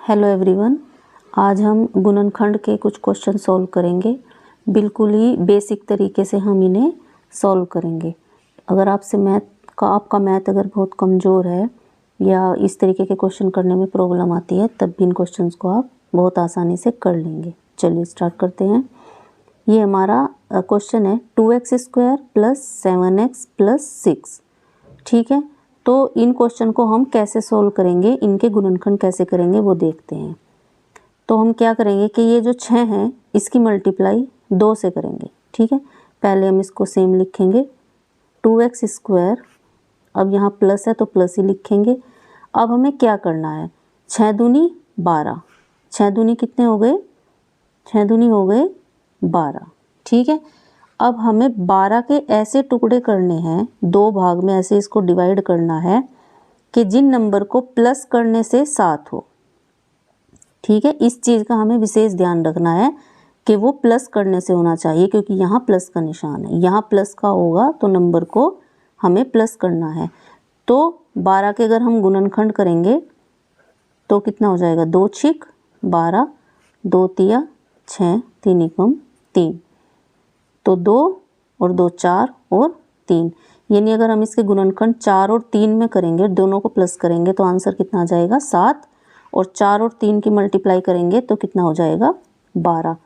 Hello everyone, आज हम गुणनखंड के कुछ क्वेश्चन सॉल्व करेंगे। बिल्कुल ही बेसिक तरीके से हम इन्हें सॉल्व करेंगे। अगर आपका मैथ अगर बहुत कमज़ोर है या इस तरीके के क्वेश्चन करने में प्रॉब्लम आती है, तब भी इन क्वेश्चंस को आप बहुत आसानी से कर लेंगे। चलिए स्टार्ट करते हैं। ये हमारा क्वेश्चन है 2x² + 7x + 6। ठीक है, तो इन क्वेश्चन को हम कैसे सोल्व करेंगे, इनके गुणनखंड कैसे करेंगे वो देखते हैं। तो हम क्या करेंगे कि ये जो 6 हैं इसकी मल्टीप्लाई 2 से करेंगे। ठीक है, पहले हम इसको सेम लिखेंगे 2x²। अब यहाँ प्लस है तो प्लस ही लिखेंगे। अब हमें क्या करना है, 6 दूनी 12, 6 दूनी कितने हो गए, 6 दूनी हो गए 12। ठीक है, अब हमें 12 के ऐसे टुकड़े करने हैं, 2 भाग में ऐसे इसको डिवाइड करना है कि जिन नंबर को प्लस करने से 7 हो। ठीक है, इस चीज़ का हमें विशेष ध्यान रखना है कि वो प्लस करने से होना चाहिए, क्योंकि यहाँ प्लस का निशान है, यहाँ प्लस का होगा तो नंबर को हमें प्लस करना है। तो 12 के अगर हम गुणनखंड करेंगे तो कितना हो जाएगा, 2 छिक 12, 2 तिया 6, 3 एकम 3, तो 2 और 2 4 और 3, यानी अगर हम इसके गुणनखंड 4 और 3 में करेंगे, दोनों को प्लस करेंगे तो आंसर कितना आ जाएगा 7, और 4 और 3 की मल्टीप्लाई करेंगे तो कितना हो जाएगा 12।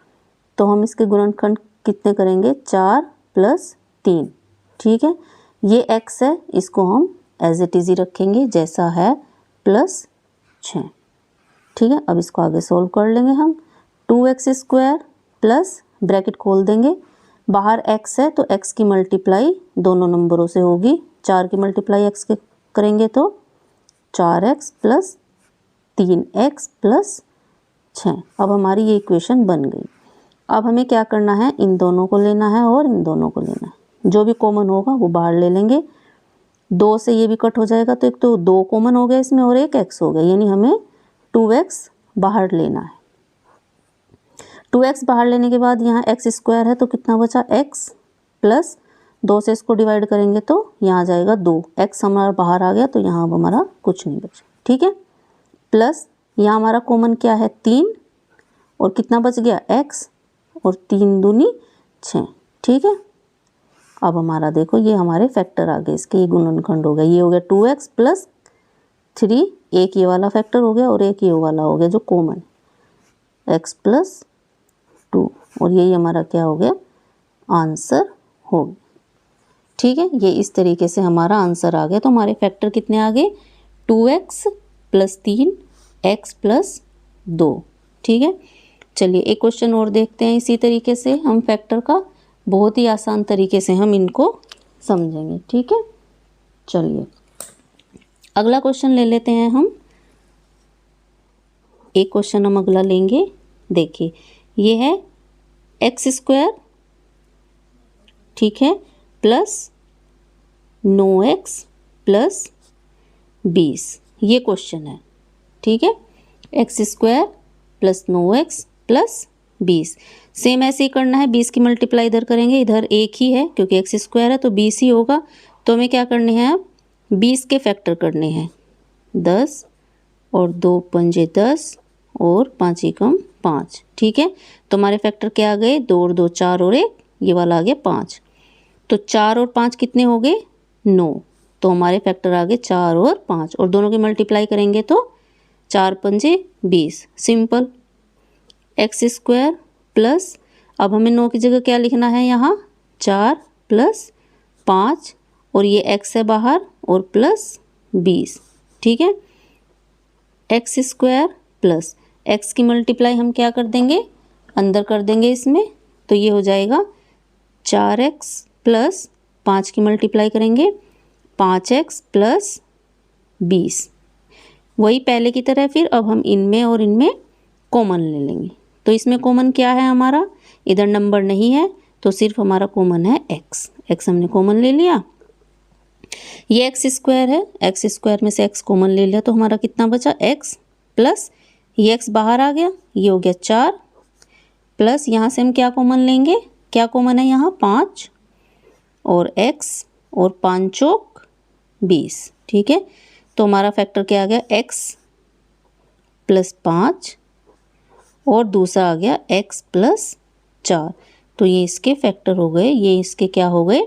तो हम इसके गुणनखंड कितने करेंगे, 4 + 3। ठीक है, ये x है, इसको हम एज इट इज़ ही रखेंगे जैसा है, +6। ठीक है, अब इसको आगे सोल्व कर लेंगे हम। 2x² प्लस ब्रैकेट खोल देंगे, बाहर x है तो x की मल्टीप्लाई दोनों नंबरों से होगी। 4 की मल्टीप्लाई x के करेंगे तो 4x + 3x + 6। अब हमारी ये इक्वेशन बन गई। अब हमें क्या करना है, इन दोनों को लेना है और इन दोनों को लेना है। जो भी कॉमन होगा वो बाहर ले लेंगे। 2 से ये भी कट हो जाएगा, तो एक तो 2 कॉमन हो गया इसमें और एक x हो गया, यानी हमें 2x बाहर लेना है। 2x बाहर लेने के बाद यहाँ x² है तो कितना बचा, x + 2 से इसको डिवाइड करेंगे तो यहाँ आ जाएगा 2, x हमारा बाहर आ गया तो यहाँ अब हमारा कुछ नहीं बचा। ठीक है, प्लस यहाँ हमारा कॉमन क्या है 3, और कितना बच गया x, और 3 दूनी 6। ठीक है, अब हमारा देखो ये हमारे फैक्टर आ गए, इसके ये गुणनखंड हो गया। ये हो गया 2x + 3, एक ये वाला फैक्टर हो गया और एक ये वाला हो गया जो कॉमन, x + 2, और यही हमारा क्या हो गया, आंसर हो गया। ठीक है, ये इस तरीके से हमारा आंसर आ गया। तो हमारे फैक्टर कितने आ गए, 2x + 3, x + 2। ठीक है, चलिए एक क्वेश्चन और देखते हैं। इसी तरीके से हम फैक्टर का बहुत ही आसान तरीके से हम इनको समझेंगे। ठीक है, चलिए अगला क्वेश्चन ले लेते हैं हम। एक क्वेश्चन हम अगला लेंगे, देखिए ये है x², ठीक है, प्लस 9x + 20, ये क्वेश्चन है। ठीक है, x² + 9x + 20, सेम ऐसे ही करना है। 20 की मल्टीप्लाई इधर करेंगे, इधर एक ही है क्योंकि x² है तो 20 ही होगा। तो हमें क्या करने हैं, अब 20 के फैक्टर करने हैं, 10 और 2 पंजे 10 और 5 एकम 5। ठीक है, तो हमारे फैक्टर क्या आ गए, 2 और 2 4 और 1 ये वाला आ गया 5। तो 4 और 5 कितने हो गए, 9। तो हमारे फैक्टर आ गए 4 और 5, और दोनों की मल्टीप्लाई करेंगे तो 4 पंजे 20, सिंपल। x² प्लस, अब हमें 9 की जगह क्या लिखना है, यहाँ 4 + 5, और ये x है बाहर, और प्लस 20। ठीक है, x² प्लस x की मल्टीप्लाई हम क्या कर देंगे, अंदर कर देंगे इसमें, तो ये हो जाएगा 4x + 5 की मल्टीप्लाई करेंगे 5x + 20, वही पहले की तरह। फिर अब हम इनमें और इनमें कॉमन ले लेंगे। तो इसमें कॉमन क्या है हमारा, इधर नंबर नहीं है तो सिर्फ हमारा कॉमन है x हमने कॉमन ले लिया। ये x² है, x² में से x कॉमन ले लिया तो हमारा कितना बचा, x प्लस ये x बाहर आ गया, ये हो गया 4, प्लस यहाँ से हम क्या कॉमन लेंगे, क्या कॉमन है यहाँ 5 और x, और 5 चौक 20। ठीक है, तो हमारा फैक्टर क्या आ गया, x प्लस 5 और दूसरा आ गया x प्लस 4। तो ये इसके फैक्टर हो गए, ये इसके क्या हो गए,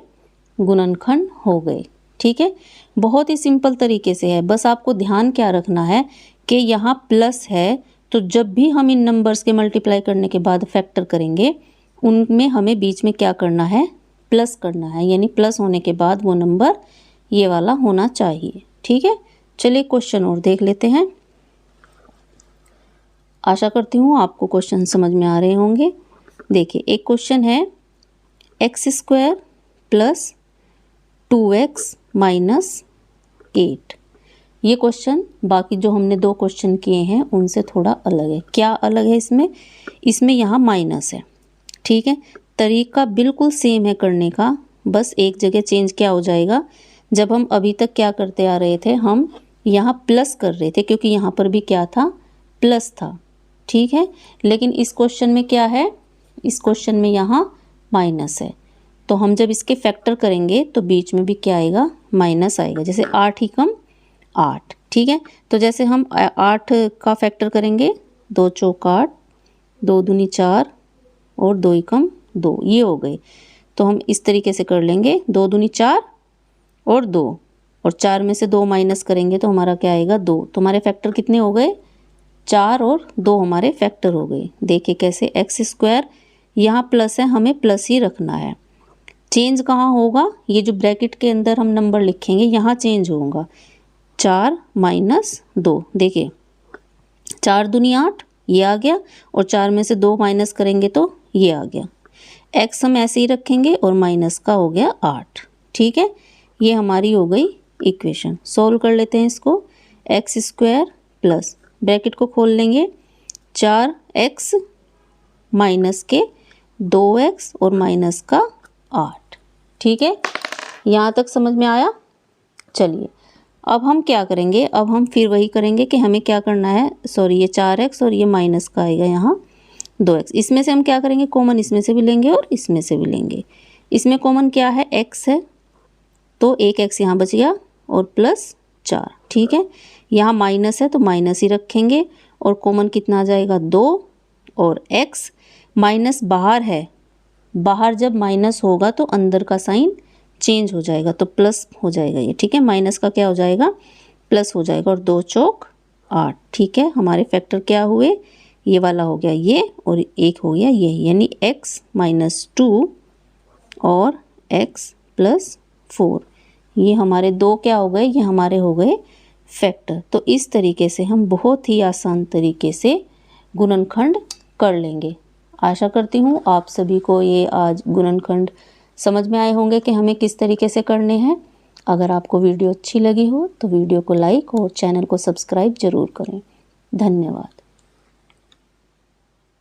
गुणनखंड हो गए। ठीक है, बहुत ही सिंपल तरीके से है। बस आपको ध्यान क्या रखना है कि यहाँ प्लस है, तो जब भी हम इन नंबर्स के मल्टीप्लाई करने के बाद फैक्टर करेंगे उनमें हमें बीच में क्या करना है, प्लस करना है, यानी प्लस होने के बाद वो नंबर ये वाला होना चाहिए। ठीक है, चलिए क्वेश्चन और देख लेते हैं। आशा करती हूँ आपको क्वेश्चन समझ में आ रहे होंगे। देखिए, एक क्वेश्चन है x² प्लस 2x माइनस 8। ये क्वेश्चन बाकी जो हमने 2 क्वेश्चन किए हैं उनसे थोड़ा अलग है। क्या अलग है इसमें यहाँ माइनस है। ठीक है, तरीका बिल्कुल सेम है करने का, बस एक जगह चेंज क्या हो जाएगा, जब हम अभी तक क्या करते आ रहे थे, हम यहाँ प्लस कर रहे थे क्योंकि यहाँ पर भी क्या था, प्लस था। ठीक है, लेकिन इस क्वेश्चन में क्या है, इस क्वेश्चन में यहाँ माइनस है। तो हम जब इसके फैक्टर करेंगे तो बीच में भी क्या आएगा, माइनस आएगा। जैसे 8 ही कम 8। ठीक है, तो जैसे हम 8 का फैक्टर करेंगे, 2 चौक 8, 2 दूनी 4 और 2 एकम 2, ये हो गए। तो हम इस तरीके से कर लेंगे, 2 दूनी 4 और 2, और 4 में से 2 माइनस करेंगे तो हमारा क्या आएगा, 2। तो हमारे फैक्टर कितने हो गए, 4 और 2 हमारे फैक्टर हो गए। देखिए कैसे, x², यहाँ प्लस है, हमें प्लस ही रखना है। चेंज कहाँ होगा, ये जो ब्रैकेट के अंदर हम नंबर लिखेंगे यहाँ चेंज होगा। 4 माइनस 2, देखिए 4 दूनी 8, ये आ गया, और 4 में से 2 माइनस करेंगे तो ये आ गया। x हम ऐसे ही रखेंगे और माइनस का हो गया 8। ठीक है, ये हमारी हो गई इक्वेशन। सॉल्व कर लेते हैं इसको। x² प्लस, ब्रैकेट को खोल लेंगे, 4x माइनस के 2x और माइनस का 8। ठीक है, यहाँ तक समझ में आया। चलिए अब हम क्या करेंगे, अब हम फिर वही करेंगे कि हमें क्या करना है, सॉरी ये 4x और ये माइनस का आएगा यहाँ 2x। इसमें से हम क्या करेंगे, कॉमन इसमें से भी लेंगे और इसमें से भी लेंगे। इसमें कॉमन क्या है, x है, तो एक x यहाँ बच गया और प्लस 4। ठीक है, यहाँ माइनस है तो माइनस ही रखेंगे, और कॉमन कितना आ जाएगा, 2, और x माइनस बाहर है, बाहर जब माइनस होगा तो अंदर का साइन चेंज हो जाएगा, तो प्लस हो जाएगा ये। ठीक है, माइनस का क्या हो जाएगा, प्लस हो जाएगा, और 2 चौक 8। ठीक है, हमारे फैक्टर क्या हुए, ये वाला हो गया ये, और एक हो गया ये, यानी x माइनस 2 और x प्लस 4। ये हमारे 2 क्या हो गए, ये हमारे हो गए फैक्टर। तो इस तरीके से हम बहुत ही आसान तरीके से गुणनखंड कर लेंगे। आशा करती हूँ आप सभी को ये आज गुणनखंड समझ में आए होंगे कि हमें किस तरीके से करने हैं। अगर आपको वीडियो अच्छी लगी हो तो वीडियो को लाइक और चैनल को सब्सक्राइब ज़रूर करें। धन्यवाद।